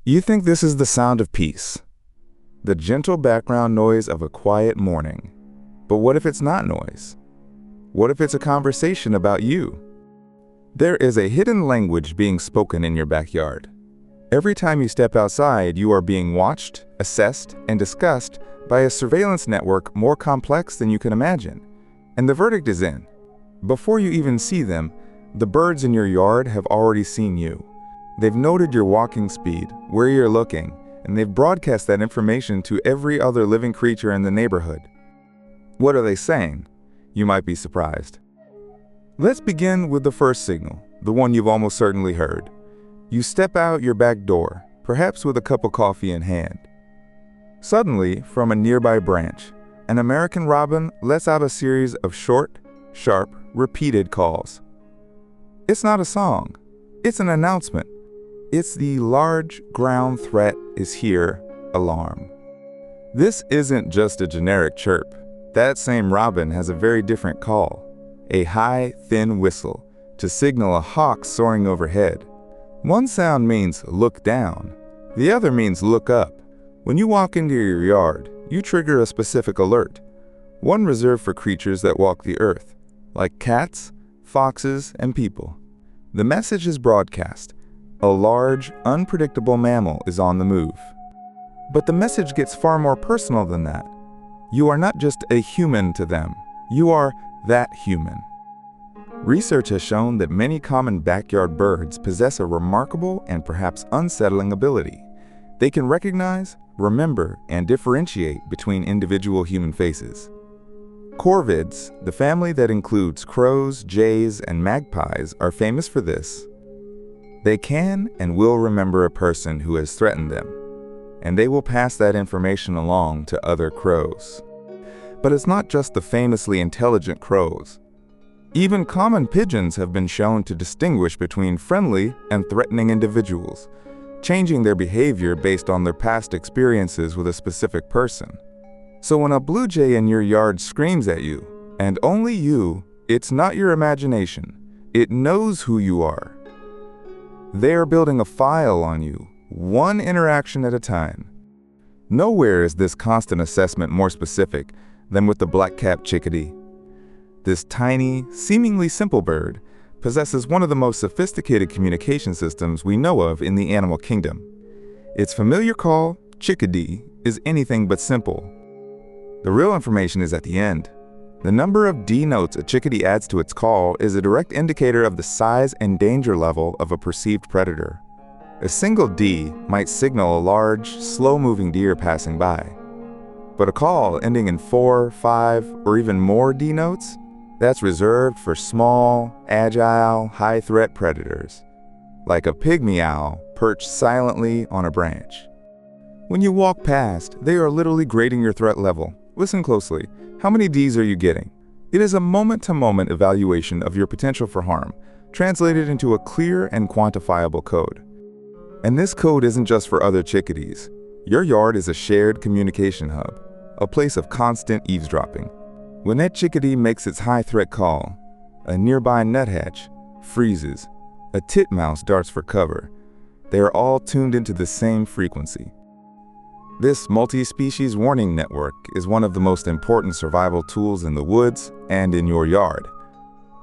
You think this is the sound of peace, the gentle background noise of a quiet morning. But what if it's not noise? What if it's a conversation about you? There is a hidden language being spoken in your backyard. Every time you step outside, you are being watched, assessed, and discussed by a surveillance network more complex than you can imagine. And the verdict is in. Before you even see them, the birds in your yard have already seen you. They've noted your walking speed, where you're looking, and they've broadcast that information to every other living creature in the neighborhood. What are they saying? You might be surprised. Let's begin with the first signal, the one you've almost certainly heard. You step out your back door, perhaps with a cup of coffee in hand. Suddenly, from a nearby branch, an American robin lets out a series of short, sharp, repeated calls. It's not a song. It's an announcement. It's the large ground threat is here alarm. This isn't just a generic chirp. That same robin has a very different call, a high, thin whistle to signal a hawk soaring overhead. One sound means look down. The other means look up. When you walk into your yard, you trigger a specific alert, one reserved for creatures that walk the earth, like cats, foxes, and people. The message is broadcast. A large, unpredictable mammal is on the move. But the message gets far more personal than that. You are not just a human to them. You are that human. Research has shown that many common backyard birds possess a remarkable and perhaps unsettling ability. They can recognize, remember, and differentiate between individual human faces. Corvids, the family that includes crows, jays, and magpies, are famous for this. They can and will remember a person who has threatened them, and they will pass that information along to other crows. But it's not just the famously intelligent crows. Even common pigeons have been shown to distinguish between friendly and threatening individuals, changing their behavior based on their past experiences with a specific person. So when a blue jay in your yard screams at you, and only you, it's not your imagination. It knows who you are. They are building a file on you, one interaction at a time. Nowhere is this constant assessment more specific than with the black-capped chickadee. This tiny, seemingly simple bird possesses one of the most sophisticated communication systems we know of in the animal kingdom. Its familiar call, chickadee, is anything but simple. The real information is at the end. The number of D notes a chickadee adds to its call is a direct indicator of the size and danger level of a perceived predator. A single D might signal a large, slow-moving deer passing by. But a call ending in 4, 5, or even more D notes, that's reserved for small, agile, high-threat predators, like a pygmy owl perched silently on a branch. When you walk past, they are literally grading your threat level. Listen closely. How many Ds are you getting? It is a moment-to-moment evaluation of your potential for harm, translated into a clear and quantifiable code. And this code isn't just for other chickadees. Your yard is a shared communication hub, a place of constant eavesdropping. When that chickadee makes its high-threat call, a nearby nuthatch freezes, a titmouse darts for cover. They are all tuned into the same frequency. This multi-species warning network is one of the most important survival tools in the woods and in your yard.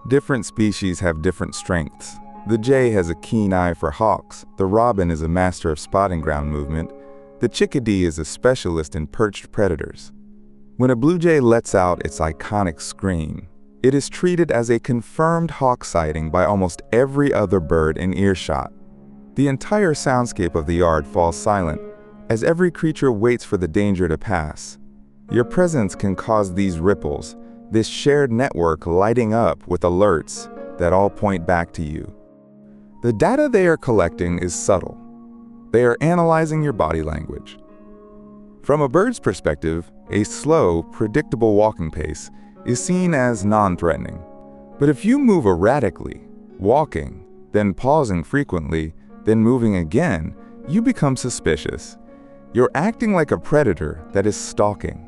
Different species have different strengths. The jay has a keen eye for hawks, the robin is a master of spotting ground movement, the chickadee is a specialist in perched predators. When a blue jay lets out its iconic scream, it is treated as a confirmed hawk sighting by almost every other bird in earshot. The entire soundscape of the yard falls silent, as every creature waits for the danger to pass. Your presence can cause these ripples, this shared network lighting up with alerts that all point back to you. The data they are collecting is subtle. They are analyzing your body language. From a bird's perspective, a slow, predictable walking pace is seen as non-threatening. But if you move erratically, walking, then pausing frequently, then moving again, you become suspicious. You're acting like a predator that is stalking.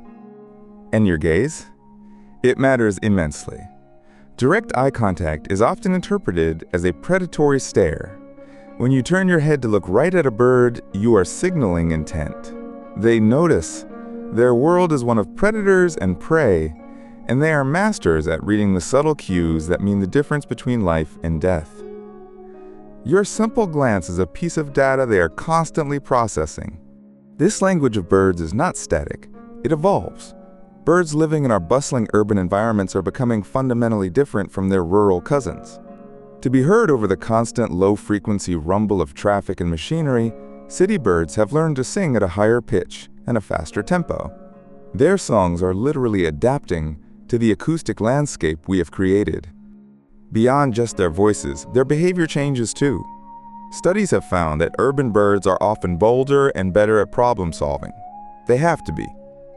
And your gaze? It matters immensely. Direct eye contact is often interpreted as a predatory stare. When you turn your head to look right at a bird, you are signaling intent. They notice. Their world is one of predators and prey, and they are masters at reading the subtle cues that mean the difference between life and death. Your simple glance is a piece of data they are constantly processing. This language of birds is not static, it evolves. Birds living in our bustling urban environments are becoming fundamentally different from their rural cousins. To be heard over the constant low-frequency rumble of traffic and machinery, city birds have learned to sing at a higher pitch and a faster tempo. Their songs are literally adapting to the acoustic landscape we have created. Beyond just their voices, their behavior changes too. Studies have found that urban birds are often bolder and better at problem solving. They have to be.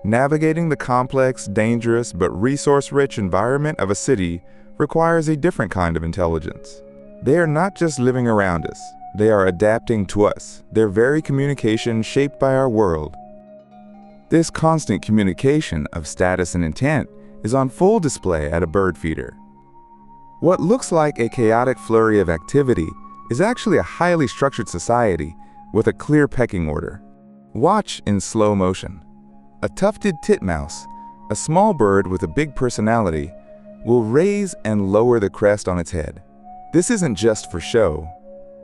Navigating the complex, dangerous, but resource-rich environment of a city requires a different kind of intelligence. They are not just living around us, they are adapting to us, their very communication shaped by our world. This constant communication of status and intent is on full display at a bird feeder. What looks like a chaotic flurry of activity is actually a highly structured society with a clear pecking order. Watch in slow motion. A tufted titmouse, a small bird with a big personality, will raise and lower the crest on its head. This isn't just for show,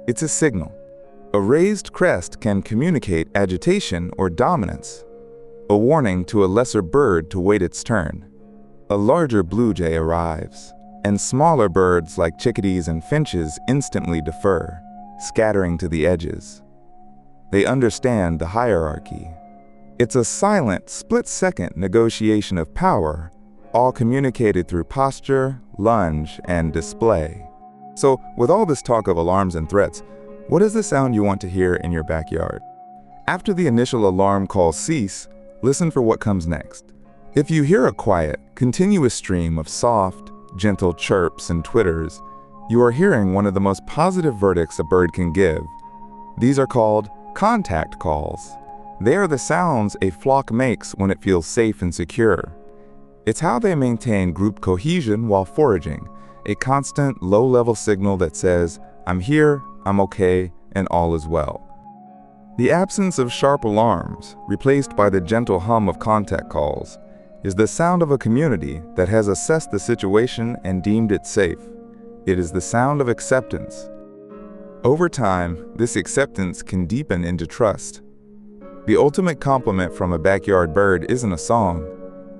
it's a signal. A raised crest can communicate agitation or dominance, a warning to a lesser bird to wait its turn. A larger blue jay arrives, and smaller birds like chickadees and finches instantly defer, scattering to the edges. They understand the hierarchy. It's a silent, split-second negotiation of power, all communicated through posture, lunge, and display. So, with all this talk of alarms and threats, what is the sound you want to hear in your backyard? After the initial alarm calls cease, listen for what comes next. If you hear a quiet, continuous stream of soft, gentle chirps and twitters, you are hearing one of the most positive verdicts a bird can give. These are called contact calls. They are the sounds a flock makes when it feels safe and secure. It's how they maintain group cohesion while foraging, a constant, low-level signal that says, "I'm here, I'm okay, and all is well." The absence of sharp alarms, replaced by the gentle hum of contact calls, is the sound of a community that has assessed the situation and deemed it safe. It is the sound of acceptance. Over time, this acceptance can deepen into trust. The ultimate compliment from a backyard bird isn't a song.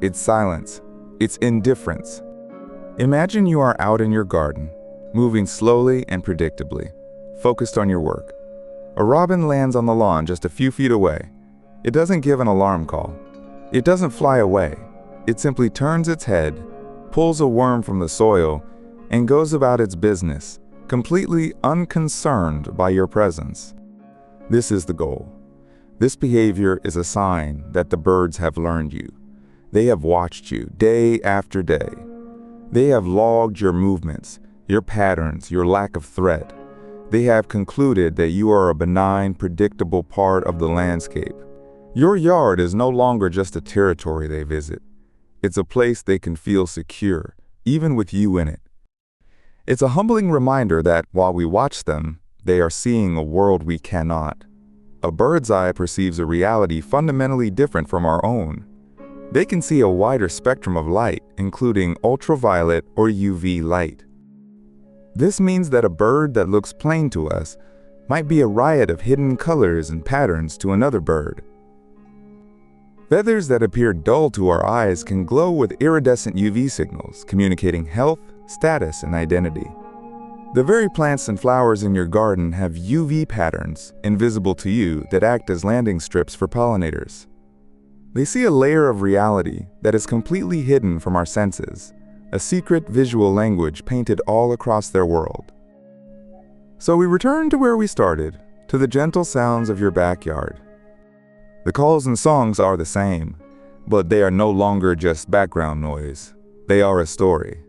It's silence. It's indifference. Imagine you are out in your garden, moving slowly and predictably, focused on your work. A robin lands on the lawn just a few feet away. It doesn't give an alarm call. It doesn't fly away. It simply turns its head, pulls a worm from the soil, and goes about its business, completely unconcerned by your presence. This is the goal. This behavior is a sign that the birds have learned you. They have watched you day after day. They have logged your movements, your patterns, your lack of threat. They have concluded that you are a benign, predictable part of the landscape. Your yard is no longer just a territory they visit. It's a place they can feel secure, even with you in it. It's a humbling reminder that while we watch them, they are seeing a world we cannot. A bird's eye perceives a reality fundamentally different from our own. They can see a wider spectrum of light, including ultraviolet or UV light. This means that a bird that looks plain to us might be a riot of hidden colors and patterns to another bird. Feathers that appear dull to our eyes can glow with iridescent UV signals, communicating health, status, and identity. The very plants and flowers in your garden have UV patterns, invisible to you, that act as landing strips for pollinators. They see a layer of reality that is completely hidden from our senses, a secret visual language painted all across their world. So we return to where we started, to the gentle sounds of your backyard. The calls and songs are the same, but they are no longer just background noise. They are a story.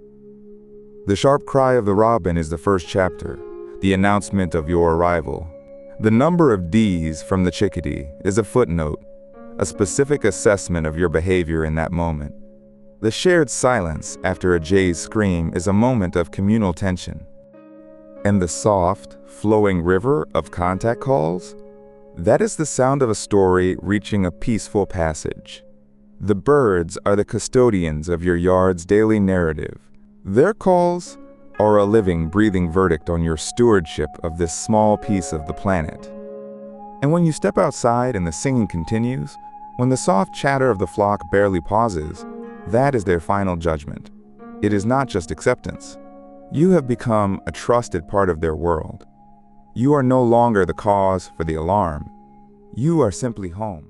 The sharp cry of the robin is the first chapter, the announcement of your arrival. The number of Ds from the chickadee is a footnote, a specific assessment of your behavior in that moment. The shared silence after a jay's scream is a moment of communal tension. And the soft, flowing river of contact calls? That is the sound of a story reaching a peaceful passage. The birds are the custodians of your yard's daily narrative. Their calls are a living, breathing verdict on your stewardship of this small piece of the planet. And when you step outside and the singing continues, when the soft chatter of the flock barely pauses, that is their final judgment. It is not just acceptance. You have become a trusted part of their world. You are no longer the cause for the alarm. You are simply home.